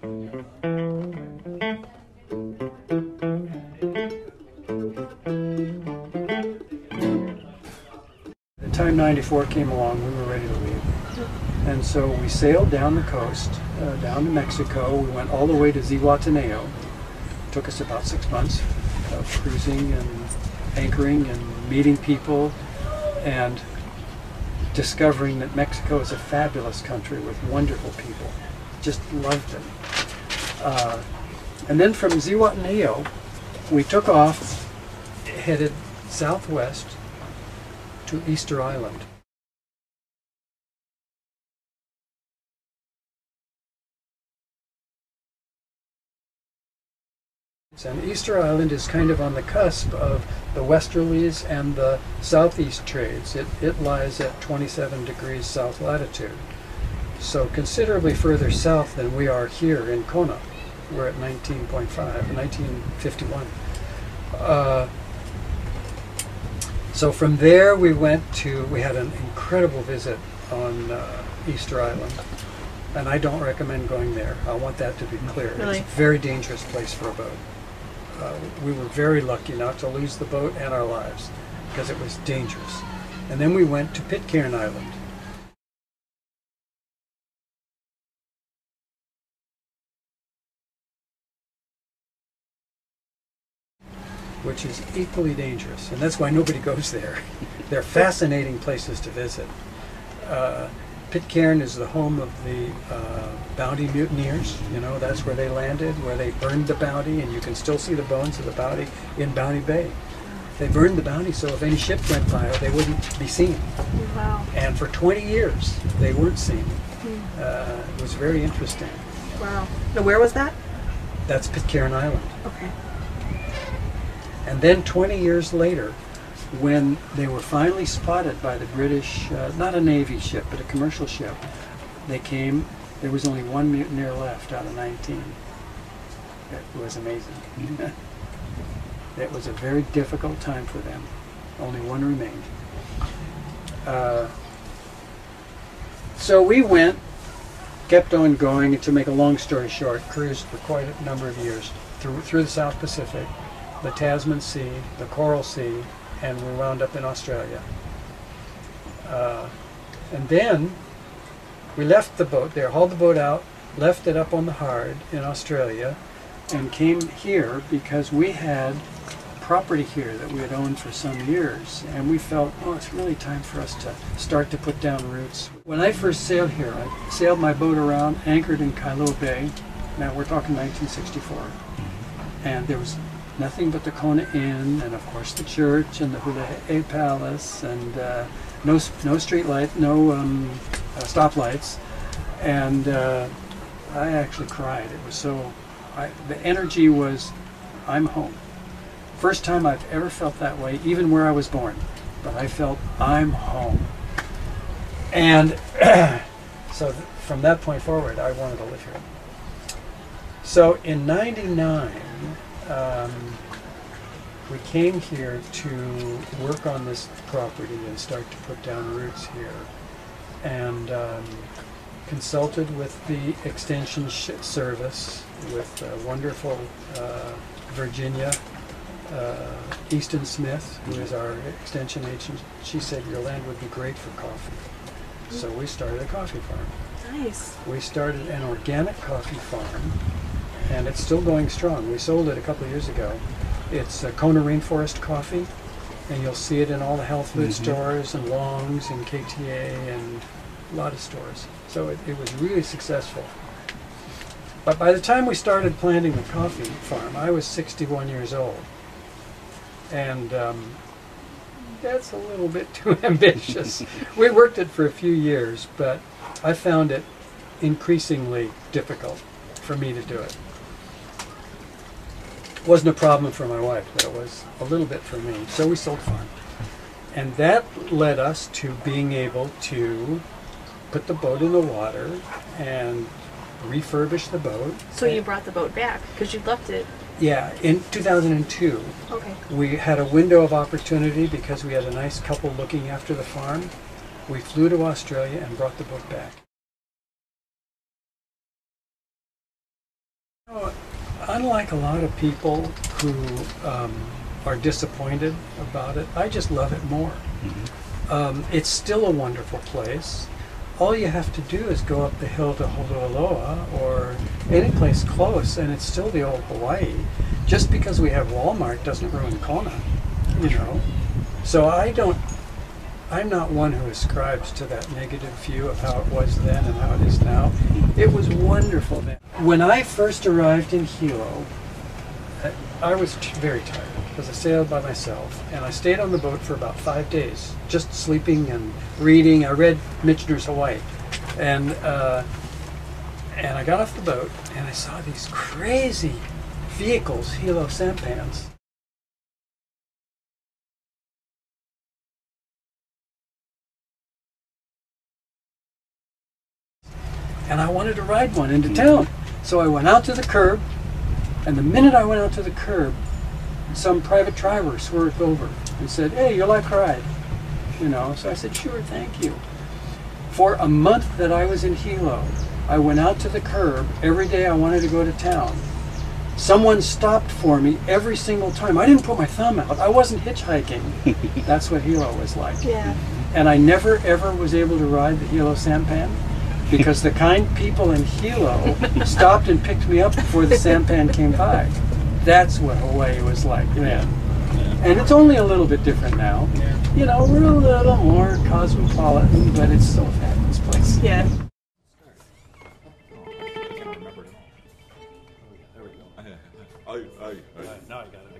The time 94 came along, we were ready to leave. And so we sailed down the coast, down to Mexico. We went all the way to Zihuatanejo. It took us about 6 months of cruising and anchoring and meeting people and discovering that Mexico is a fabulous country with wonderful people. Just loved it. And then from Zihuatanejo, we took off, headed southwest to Easter Island. And Easter Island is kind of on the cusp of the westerlies and the southeast trades. It lies at 27 degrees south latitude, so considerably further south than we are here in Kona. We're at 19.5, 1951. So from there we had an incredible visit on Easter Island. And I don't recommend going there. I want that to be clear. Really? It's a very dangerous place for a boat. We were very lucky not to lose the boat and our lives because it was dangerous. And then we went to Pitcairn Island. Which is equally dangerous, and that's why nobody goes there. They're fascinating places to visit. Pitcairn is the home of the Bounty mutineers. You know, that's where they landed, where they burned the Bounty, and you can still see the bones of the Bounty in Bounty Bay. They burned the Bounty so if any ship went by, they wouldn't be seen. Wow. And for 20 years, they weren't seen. It was very interesting. Wow. Now, where was that? That's Pitcairn Island. Okay. And then 20 years later, when they were finally spotted by the British, not a Navy ship, but a commercial ship, they came, there was only one mutineer left out of 19. It was amazing. It was a very difficult time for them. Only one remained. So we went, kept on going, and to make a long story short, cruised for quite a number of years through the South Pacific, the Tasman Sea, the Coral Sea, and we wound up in Australia. And then we left the boat there, hauled the boat out, left it up on the hard in Australia, and came here because we had property here that we had owned for some years, and we felt, oh, it's really time for us to start to put down roots. When I first sailed here, I sailed my boat around, anchored in Kailua Bay. Now we're talking 1964, and there was nothing but the Kona Inn, and of course the church and the Hula Palace, and no street light, no stoplights, and I actually cried. It was so, the energy was, I'm home. First time I've ever felt that way, even where I was born, but I felt I'm home. And so from that point forward, I wanted to live here. So in '99, we came here to work on this property and start to put down roots here, and consulted with the extension service, with wonderful Virginia Easton Smith, who is our extension agent. She said your land would be great for coffee. So we started a coffee farm. Nice. We started an organic coffee farm, and it's still going strong. We sold it a couple of years ago. It's Kona Rainforest Coffee, and you'll see it in all the health food stores and Long's and KTA and a lot of stores. So it was really successful. But by the time we started planting the coffee farm, I was 61 years old. And that's a little bit too ambitious. We worked it for a few years, but I found it increasingly difficult for me to do it. Wasn't a problem for my wife, but it was a little bit for me. So we sold the farm. And that led us to being able to put the boat in the water and refurbish the boat. So you brought the boat back because you left it. Yeah, in 2002. Okay. We had a window of opportunity because we had a nice couple looking after the farm. We flew to Australia and brought the boat back. Oh, unlike a lot of people who are disappointed about it, I just love it more. It's still a wonderful place. All you have to do is go up the hill to Honolulu or any place close, and it's still the old Hawaii. Just because we have Walmart doesn't ruin Kona, you know. So I'm not one who ascribes to that negative view of how it was then and how it is now. It was wonderful then. When I first arrived in Hilo, I was very tired because I sailed by myself, and I stayed on the boat for about 5 days, just sleeping and reading. I read Michener's Hawaii, and I got off the boat and I saw these crazy vehicles, Hilo sampans. And I wanted to ride one into town. So I went out to the curb, and the minute I went out to the curb, some private driver swerved over and said, "Hey, you'll like a ride?" You know, so I said, "Sure, thank you." For a month that I was in Hilo, I went out to the curb every day I wanted to go to town. Someone stopped for me every single time. I didn't put my thumb out. I wasn't hitchhiking. That's what Hilo was like. Yeah. And I never ever was able to ride the Hilo sampan, because the kind people in Hilo stopped and picked me up before the sampan came by. That's what Hawaii was like then. And it's only a little bit different now. You know, we're a little more cosmopolitan, but it's still a fabulous place. Yeah. Now I got it.